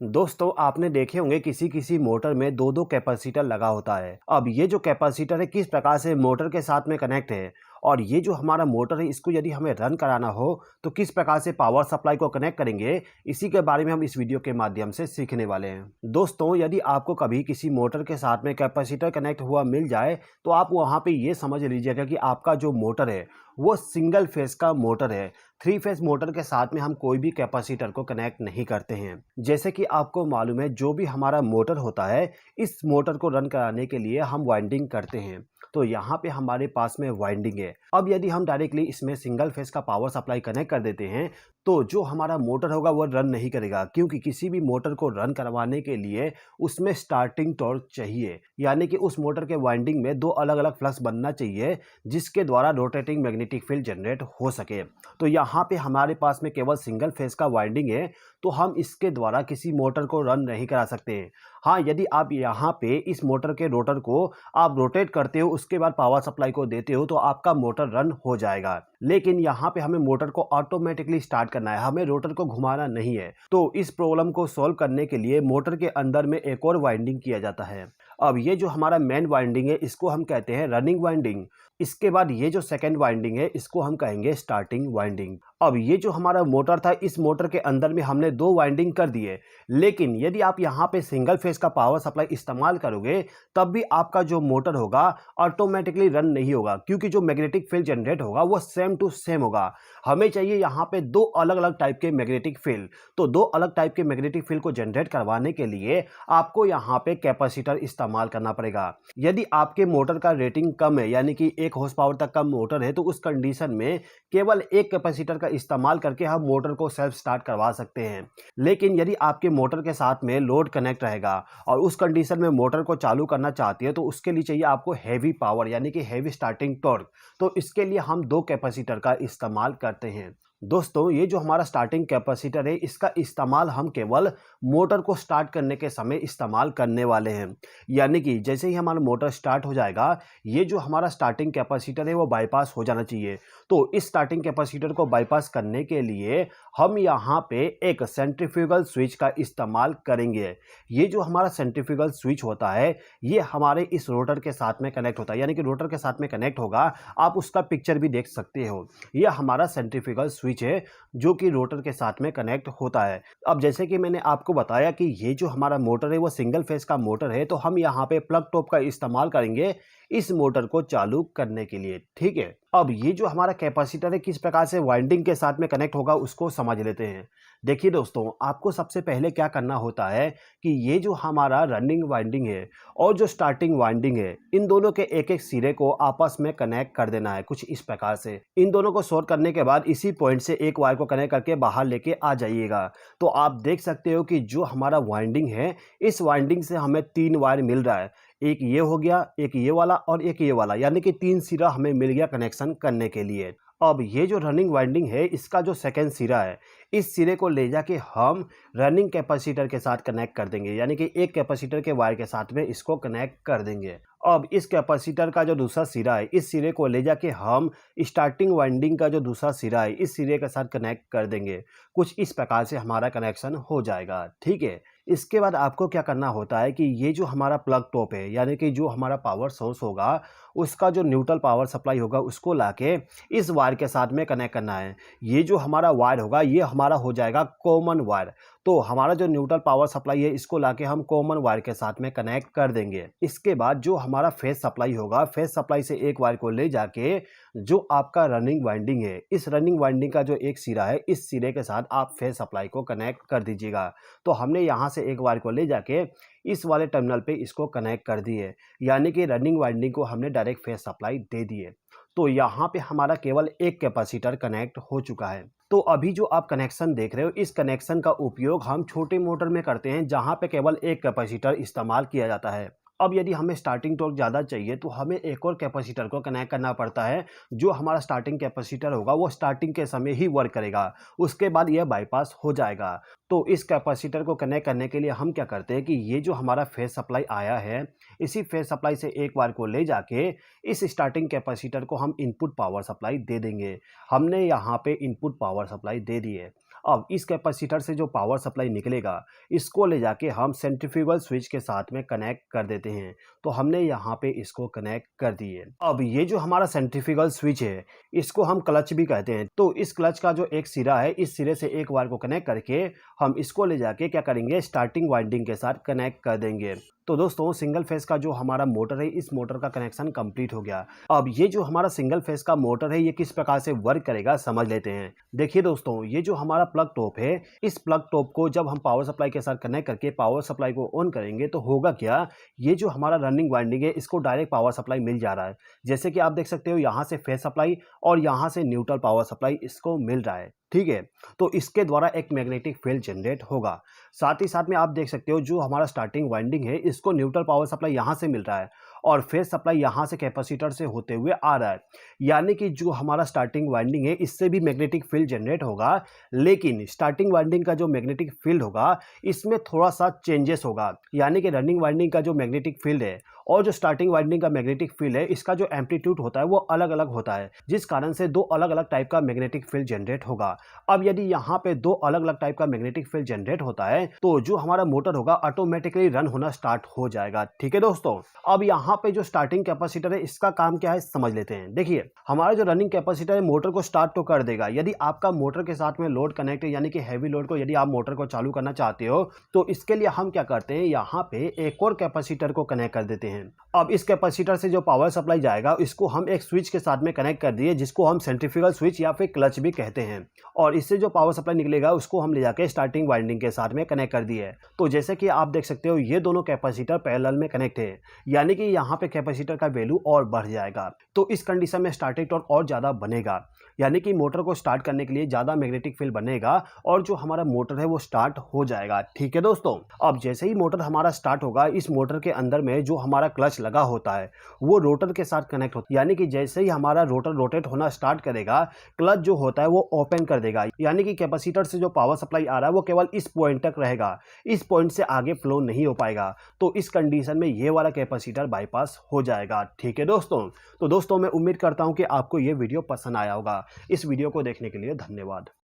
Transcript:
दोस्तों आपने देखे होंगे किसी किसी मोटर में दो दो कैपेसिटर लगा होता है। अब ये जो कैपेसिटर है किस प्रकार से मोटर के साथ में कनेक्ट है और ये जो हमारा मोटर है इसको यदि हमें रन कराना हो तो किस प्रकार से पावर सप्लाई को कनेक्ट करेंगे, इसी के बारे में हम इस वीडियो के माध्यम से सीखने वाले हैं। दोस्तों यदि आपको कभी किसी मोटर के साथ में कैपेसिटर कनेक्ट हुआ मिल जाए तो आप वहाँ पे ये समझ लीजिएगा कि आपका जो मोटर है वो सिंगल फेस का मोटर है। थ्री फेस मोटर के साथ में हम कोई भी कैपेसिटर को कनेक्ट नहीं करते हैं। जैसे कि आपको मालूम है जो भी हमारा मोटर होता है इस मोटर को रन कराने के लिए हम वाइंडिंग करते हैं। तो यहाँ पे हमारे पास में वाइंडिंग है। अब यदि हम डायरेक्टली इसमें सिंगल फेस का पावर सप्लाई कनेक्ट कर देते हैं तो जो हमारा मोटर होगा वो रन नहीं करेगा, क्योंकि किसी भी मोटर को रन करवाने के लिए उसमें स्टार्टिंग टॉर्क चाहिए, यानी कि उस मोटर के वाइंडिंग में दो अलग अलग फ्लक्स बनना चाहिए जिसके द्वारा रोटेटिंग मैग्नेटिक फील्ड जनरेट हो सके। तो यहाँ पे हमारे पास में केवल सिंगल फेस का वाइंडिंग है तो हम इसके द्वारा किसी मोटर को रन नहीं करा सकते। हाँ, यदि आप यहाँ पे इस मोटर के रोटर को आप रोटेट करते हो उसके बाद पावर सप्लाई को देते हो तो आपका मोटर रन हो जाएगा। लेकिन यहाँ पे हमें मोटर को ऑटोमेटिकली स्टार्ट करना है, हमें रोटर को घुमाना नहीं है। तो इस प्रॉब्लम को सॉल्व करने के लिए मोटर के अंदर में एक और वाइंडिंग किया जाता है। अब ये जो हमारा मेन वाइंडिंग है इसको हम कहते हैं रनिंग वाइंडिंग। इसके बाद ये जो सेकंड वाइंडिंग है इसको हम कहेंगे स्टार्टिंग वाइंडिंग। अब ये जो हमारा मोटर था इस मोटर के अंदर में हमने दो वाइंडिंग कर दिए, लेकिन यदि आप यहाँ पे सिंगल फेस का पावर सप्लाई इस्तेमाल करोगे तब भी आपका जो मोटर होगा ऑटोमेटिकली रन नहीं होगा, क्योंकि जो मैग्नेटिक फील्ड जनरेट होगा वो सेम टू सेम होगा। हमें चाहिए यहाँ पे दो अलग अलग टाइप के मैग्नेटिक फील्ड। तो दो अलग टाइप के मैग्नेटिक फील्ड को जनरेट करवाने के लिए आपको यहाँ पे कैपेसिटर इस्तेमाल करना पड़ेगा। यदि आपके मोटर का रेटिंग कम है, यानी कि 1 हॉर्स पावर तक का मोटर है, तो उस कंडीशन में केवल एक कैपेसिटर का इस्तेमाल करके हम मोटर को सेल्फ स्टार्ट करवा सकते हैं। लेकिन यदि आपके मोटर के साथ में लोड कनेक्ट रहेगा और उस कंडीशन में मोटर को चालू करना चाहती है तो उसके लिए चाहिए आपको हैवी पावर, यानी कि हैवी स्टार्टिंग टॉर्क। तो इसके लिए हम दो कैपेसिटर का इस्तेमाल करते हैं। दोस्तों ये जो हमारा स्टार्टिंग कैपेसिटर है इसका इस्तेमाल हम केवल मोटर को स्टार्ट करने के समय इस्तेमाल करने वाले हैं, यानी कि जैसे ही हमारा मोटर स्टार्ट हो जाएगा ये जो हमारा स्टार्टिंग कैपेसिटर है वो बाईपास हो जाना चाहिए। तो इस स्टार्टिंग कैपेसिटर को बाईपास करने के लिए हम यहाँ पे एक सेंट्रीफ्यूगल स्विच का इस्तेमाल करेंगे। ये जो हमारा सेंट्रीफ्यूगल स्विच होता है ये हमारे इस रोटर के साथ में कनेक्ट होता है, यानी कि रोटर के साथ में कनेक्ट होगा। आप उसका पिक्चर भी देख सकते हो। ये हमारा सेंट्रीफ्यूगल स्विच है जो कि रोटर के साथ में कनेक्ट होता है। अब जैसे कि मैंने आपको बताया कि ये जो हमारा मोटर है वो सिंगल फेस का मोटर है, तो हम यहाँ पे प्लग टॉप का इस्तेमाल करेंगे इस मोटर को चालू करने के लिए। ठीक है, अब ये जो हमारा कैपेसिटर है किस प्रकार से वाइंडिंग के साथ में कनेक्ट होगा उसको समझ लेते हैं। देखिए दोस्तों, आपको सबसे पहले क्या करना होता है कि ये जो हमारा रनिंग वाइंडिंग है और जो स्टार्टिंग वाइंडिंग है इन दोनों के एक एक सिरे को आपस में कनेक्ट कर देना है कुछ इस प्रकार से। इन दोनों को शॉर्ट करने के बाद इसी पॉइंट से एक वायर को कनेक्ट करके बाहर लेके आ जाइएगा। तो आप देख सकते हो कि जो हमारा वाइंडिंग है इस वाइंडिंग से हमें 3 वायर मिल रहा है। एक ये हो गया, एक ये वाला और एक ये वाला, यानी कि 3 सिरा हमें मिल गया कनेक्शन करने के लिए। अब ये जो रनिंग वाइंडिंग है इसका जो सेकंड सिरा है इस सिरे को ले जाके हम रनिंग कैपेसिटर के साथ कनेक्ट कर देंगे, यानी कि एक कैपेसिटर के वायर के साथ में इसको कनेक्ट कर देंगे। अब इस कैपेसिटर का जो दूसरा सिरा है इस सिरे को ले जाके हम स्टार्टिंग वाइंडिंग का जो दूसरा सिरा है इस सिरे के साथ कनेक्ट कर देंगे। कुछ इस प्रकार से हमारा कनेक्शन हो जाएगा। ठीक है, इसके बाद आपको क्या करना होता है कि ये जो हमारा प्लग टॉप है, यानी कि जो हमारा पावर सोर्स होगा उसका जो न्यूट्रल पावर सप्लाई होगा उसको लाके इस वायर के साथ में कनेक्ट करना है। ये जो हमारा वायर होगा ये हमारा हो जाएगा कॉमन वायर। तो हमारा जो न्यूट्रल पावर सप्लाई है इसको लाके हम कॉमन वायर के साथ में कनेक्ट कर देंगे। इसके बाद जो हमारा फेज सप्लाई होगा, फेज सप्लाई से एक वायर को ले जाके जो आपका रनिंग वाइंडिंग है इस रनिंग वाइंडिंग का जो एक सिरा है इस सिरे के साथ आप फेज सप्लाई को कनेक्ट कर दीजिएगा। तो हमने यहाँ से एक वायर को ले जाके इस वाले टर्मिनल पे इसको कनेक्ट कर दिए, यानी कि रनिंग वाइंडिंग को हमने डायरेक्ट फेज सप्लाई दे दिए। तो यहाँ पे हमारा केवल एक कैपेसिटर कनेक्ट हो चुका है। तो अभी जो आप कनेक्शन देख रहे हो इस कनेक्शन का उपयोग हम छोटे मोटर में करते हैं जहाँ पे केवल एक कैपेसिटर इस्तेमाल किया जाता है। अब यदि हमें स्टार्टिंग टॉर्क ज़्यादा चाहिए तो हमें एक और कैपेसिटर को कनेक्ट करना पड़ता है। जो हमारा स्टार्टिंग कैपेसिटर होगा वो स्टार्टिंग के समय ही वर्क करेगा, उसके बाद यह बाईपास हो जाएगा। तो इस कैपेसिटर को कनेक्ट करने के लिए हम क्या करते हैं कि ये जो हमारा फेज सप्लाई आया है इसी फेज सप्लाई से एक वायर को ले जाके इस स्टार्टिंग कैपेसिटर को हम इनपुट पावर सप्लाई दे देंगे। हमने यहाँ पे इनपुट पावर सप्लाई दे दी है। अब इस कैपेसिटर से जो पावर सप्लाई निकलेगा इसको ले जाके हम सेंट्रीफ्यूगल स्विच के साथ में कनेक्ट कर देते हैं। तो हमने यहाँ पे इसको कनेक्ट कर दिए। अब ये जो हमारा सेंट्रीफ्यूगल स्विच है इसको हम क्लच भी कहते हैं। तो इस क्लच का जो एक सिरा है इस सिरे से एक वायर को कनेक्ट करके हम इसको ले जाके क्या करेंगे, स्टार्टिंग वाइंडिंग के साथ कनेक्ट कर देंगे। तो दोस्तों सिंगल फेस का जो हमारा मोटर है इस मोटर का कनेक्शन कंप्लीट हो गया। अब ये जो हमारा सिंगल फेस का मोटर है ये किस प्रकार से वर्क करेगा समझ लेते हैं। देखिए दोस्तों, ये जो हमारा प्लग टॉप है इस प्लग टॉप को जब हम पावर सप्लाई के साथ कनेक्ट करके पावर सप्लाई को ऑन करेंगे तो होगा क्या, ये जो हमारा रनिंग वाइंडिंग है इसको डायरेक्ट पावर सप्लाई मिल जा रहा है। जैसे कि आप देख सकते हो यहाँ से फेस सप्लाई और यहाँ से न्यूट्रल पावर सप्लाई इसको मिल रहा है। ठीक है, तो इसके द्वारा एक मैग्नेटिक फील्ड जनरेट होगा। साथ ही साथ में आप देख सकते हो जो हमारा स्टार्टिंग वाइंडिंग है इसको न्यूट्रल पावर सप्लाई यहाँ से मिल रहा है और फेस सप्लाई यहाँ से कैपेसिटर से होते हुए आ रहा है। यानी कि जो हमारा स्टार्टिंग वाइंडिंग है इससे भी मैग्नेटिक फील्ड जनरेट होगा, लेकिन स्टार्टिंग वाइंडिंग का जो मैग्नेटिक फील्ड होगा इसमें थोड़ा सा चेंजेस होगा। यानी कि रनिंग वाइंडिंग का जो मैग्नेटिक फील्ड है और जो स्टार्टिंग वाइंडिंग का मैग्नेटिक फील्ड है इसका जो एम्पलीट्यूड होता है वो अलग अलग होता है, जिस कारण से दो अलग अलग टाइप का मैग्नेटिक फील्ड जनरेट होगा। अब यदि यहाँ पे दो अलग अलग टाइप का मैग्नेटिक फील्ड जनरेट होता है तो जो हमारा मोटर होगा ऑटोमेटिकली रन होना स्टार्ट हो जाएगा। ठीक है दोस्तों, अब यहाँ पे जो स्टार्टिंग कैपेसिटर है इसका काम क्या है समझ लेते हैं। देखिए, हमारा जो रनिंग कैपेसिटर है मोटर को स्टार्ट तो कर देगा। यदि आपका मोटर के साथ में लोड कनेक्ट है यानी कि हैवी लोड को यदि आप मोटर को चालू करना चाहते हो तो इसके लिए हम क्या करते हैं, यहाँ पे एक और कैपेसिटर को कनेक्ट कर देते हैं। अब इस कैपेसिटर से जो पावर सप्लाई जाएगा इसको हम एक स्विच के साथ में कनेक्ट कर दिए जिसको हम सेंट्रीफ्यूगल स्विच या फिर क्लच भी कहते हैं। और इससे जो पावर सप्लाई निकलेगा उसको हम ले जाके स्टार्टिंग वाइंडिंग के साथ में कनेक्ट कर दिए। तो जैसे कि आप देख सकते हो ये दोनों कैपेसिटर पैरेलल में कनेक्ट है, यानी कि यहाँ पे कैपेसिटर का वैल्यू और बढ़ जाएगा। तो इस कंडीशन में स्टार्टिंग टॉर्क और ज़्यादा बनेगा, यानी कि मोटर को स्टार्ट करने के लिए ज़्यादा मैग्नेटिक फील्ड बनेगा और जो हमारा मोटर है वो स्टार्ट हो जाएगा। ठीक है दोस्तों, अब जैसे ही मोटर हमारा स्टार्ट होगा इस मोटर के अंदर में जो हमारा क्लच लगा होता है वो रोटर के साथ कनेक्ट होता है। यानी कि जैसे ही हमारा रोटर रोटेट होना स्टार्ट करेगा क्लच जो होता है वो ओपन कर देगा, यानी कि कैपेसिटर से जो पावर सप्लाई आ रहा है वो केवल इस पॉइंट तक रहेगा, इस पॉइंट से आगे फ्लो नहीं हो पाएगा। तो इस कंडीशन में ये वाला कैपेसिटर बाईपास हो जाएगा। ठीक है दोस्तों, तो दोस्तों मैं उम्मीद करता हूँ कि आपको ये वीडियो पसंद आया होगा। इस वीडियो को देखने के लिए धन्यवाद।